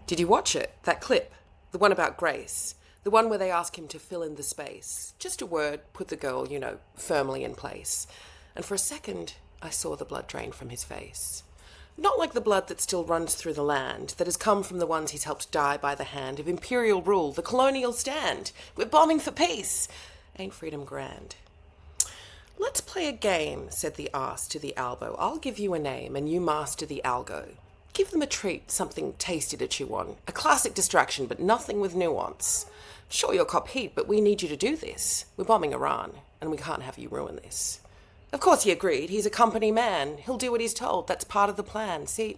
Did you watch it? That clip? The one about Grace? The one where they ask him to fill in the space? Just a word, put the girl, firmly in place. And for a second, I saw the blood drain from his face. Not like the blood that still runs through the land, that has come from the ones he's helped die by the hand of imperial rule, the colonial stand. We're bombing for peace. Ain't freedom grand? Let's play a game, said the arse to the elbow. I'll give you a name, and you master the algo. Give them a treat, something tasty to chew on. A classic distraction, but nothing with nuance. Sure, you'll cop heat, but we need you to do this. We're bombing Iran, and we can't have you ruin this. Of course he agreed. He's a company man. He'll do what he's told. That's part of the plan. See,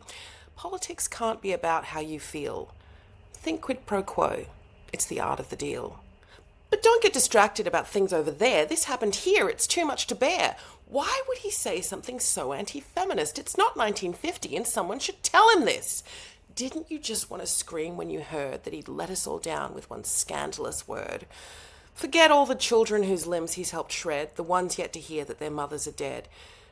politics can't be about how you feel. Think quid pro quo. It's the art of the deal. But don't get distracted about things over there. This happened here. It's too much to bear. Why would he say something so anti-feminist? It's not 1950 and someone should tell him this. Didn't you just want to scream when you heard that he'd let us all down with one scandalous word? Forget all the children whose limbs he's helped shred, the ones yet to hear that their mothers are dead,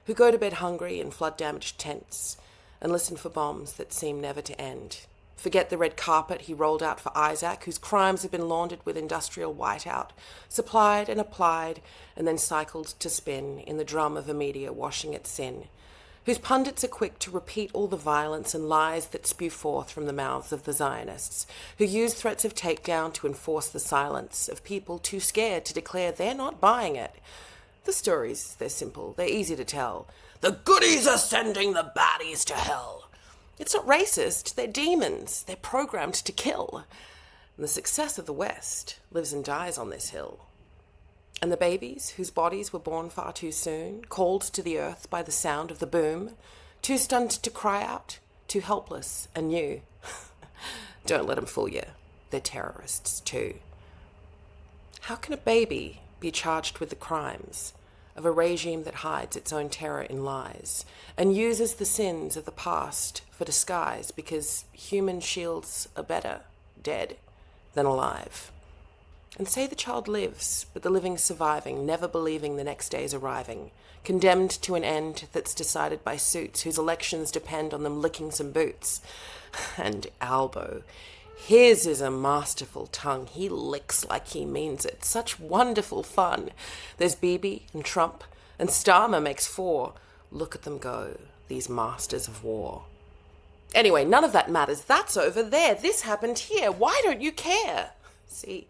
who go to bed hungry in flood-damaged tents and listen for bombs that seem never to end. Forget the red carpet he rolled out for Isaac, whose crimes have been laundered with industrial whiteout, supplied and applied, and then cycled to spin in the drum of a media washing its sin, whose pundits are quick to repeat all the violence and lies that spew forth from the mouths of the Zionists, who use threats of takedown to enforce the silence of people too scared to declare they're not buying it. The stories, they're simple, they're easy to tell. The goodies are sending the baddies to hell. It's not racist, they're demons, they're programmed to kill. And the success of the West lives and dies on this hill. And the babies whose bodies were born far too soon, called to the earth by the sound of the boom, too stunned to cry out, too helpless and new. Don't let them fool you, they're terrorists too. How can a baby be charged with the crimes of a regime that hides its own terror in lies and uses the sins of the past for disguise because human shields are better dead than alive? And say the child lives, but the living surviving, never believing the next day's arriving, condemned to an end that's decided by suits whose elections depend on them licking some boots. And Albo, his is a masterful tongue. He licks like he means it. Such wonderful fun. There's Bibi and Trump, and Starmer makes 4. Look at them go, these masters of war. Anyway, none of that matters. That's over there. This happened here. Why don't you care? See,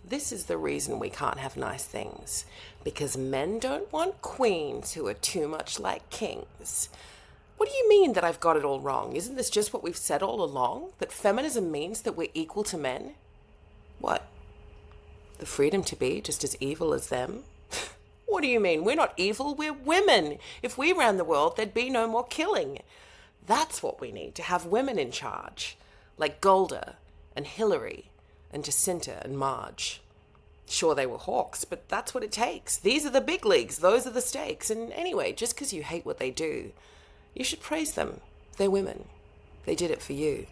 this is the reason we can't have nice things. Because men don't want queens who are too much like kings. What do you mean that I've got it all wrong? Isn't this just what we've said all along? That feminism means that we're equal to men? What? The freedom to be just as evil as them? What do you mean? We're not evil, we're women. If we ran the world, there'd be no more killing. That's what we need, to have women in charge. Like Golda and Hillary and Jacinta and Marge. Sure, they were hawks, but that's what it takes. These are the big leagues, those are the stakes. And anyway, just because you hate what they do, you should praise them. They're women. They did it for you.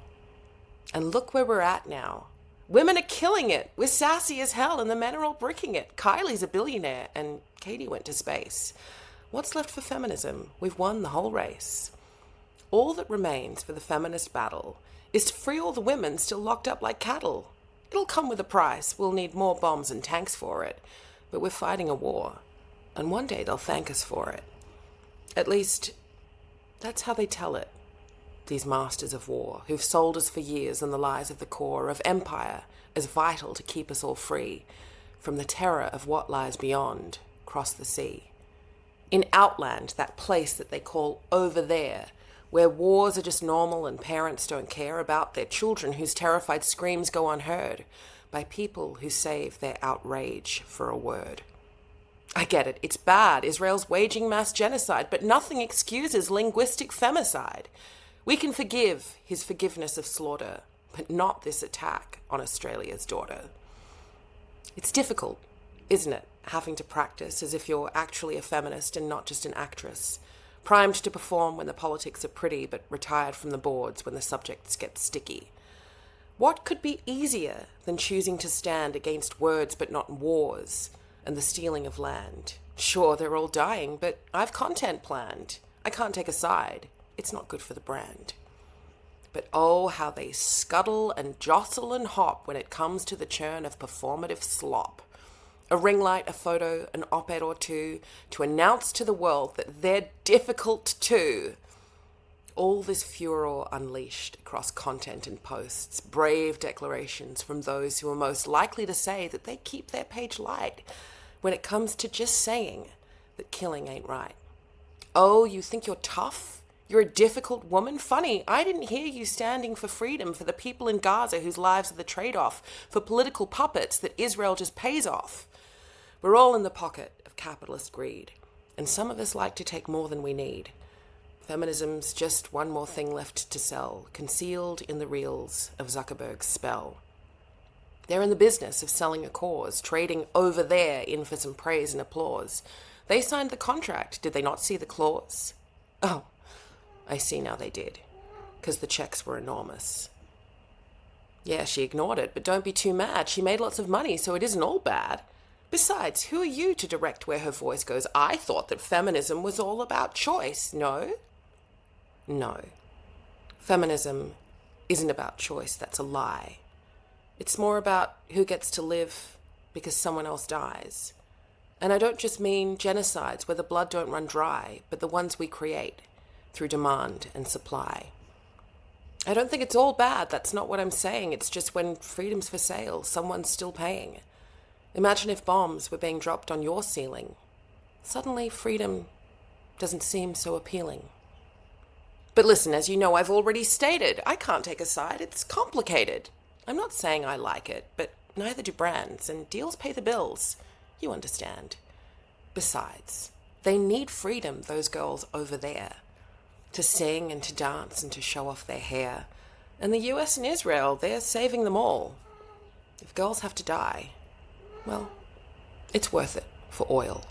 And look where we're at now. Women are killing it. We're sassy as hell and the men are all bricking it. Kylie's a billionaire and Katie went to space. What's left for feminism? We've won the whole race. All that remains for the feminist battle is to free all the women still locked up like cattle. It'll come with a price. We'll need more bombs and tanks for it. But we're fighting a war. And one day they'll thank us for it. At least, that's how they tell it. These masters of war, who've sold us for years on the lies of the core of empire as vital to keep us all free from the terror of what lies beyond, across the sea. In Outland, that place that they call over there, where wars are just normal and parents don't care about their children whose terrified screams go unheard by people who save their outrage for a word. I get it, it's bad. Israel's waging mass genocide, but nothing excuses linguistic femicide. We can forgive his forgiveness of slaughter, but not this attack on Australia's daughter. It's difficult, isn't it, having to practice as if you're actually a feminist and not just an actress, primed to perform when the politics are pretty, but retired from the boards when the subjects get sticky. What could be easier than choosing to stand against words but not wars and the stealing of land? Sure, they're all dying, but I've content planned. I can't take a side. It's not good for the brand. But oh, how they scuttle and jostle and hop when it comes to the churn of performative slop. A ring light, a photo, an op-ed or two, to announce to the world that they're difficult too. All this furor unleashed across content and posts, brave declarations from those who are most likely to say that they keep their page light when it comes to just saying that killing ain't right. Oh, you think you're tough? You're a difficult woman? Funny, I didn't hear you standing for freedom for the people in Gaza whose lives are the trade-off for political puppets that Israel just pays off. We're all in the pocket of capitalist greed, and some of us like to take more than we need. Feminism's just one more thing left to sell, concealed in the reels of Zuckerberg's spell. They're in the business of selling a cause, trading over there in for some praise and applause. They signed the contract. Did they not see the clause? Oh, I see now they did, because the checks were enormous. Yeah, she ignored it, but don't be too mad. She made lots of money, so it isn't all bad. Besides, who are you to direct where her voice goes? I thought that feminism was all about choice. No? No. Feminism isn't about choice. That's a lie. It's more about who gets to live because someone else dies. And I don't just mean genocides where the blood don't run dry, but the ones we create through demand and supply. I don't think it's all bad. That's not what I'm saying. It's just when freedom's for sale, someone's still paying. Imagine if bombs were being dropped on your ceiling. Suddenly, freedom doesn't seem so appealing. But listen, as you know, I've already stated, I can't take a side. It's complicated. I'm not saying I like it, but neither do brands, and deals pay the bills. You understand. Besides, they need freedom, those girls over there, to sing and to dance and to show off their hair. And the US and Israel, they're saving them all. If girls have to die, well, it's worth it for oil.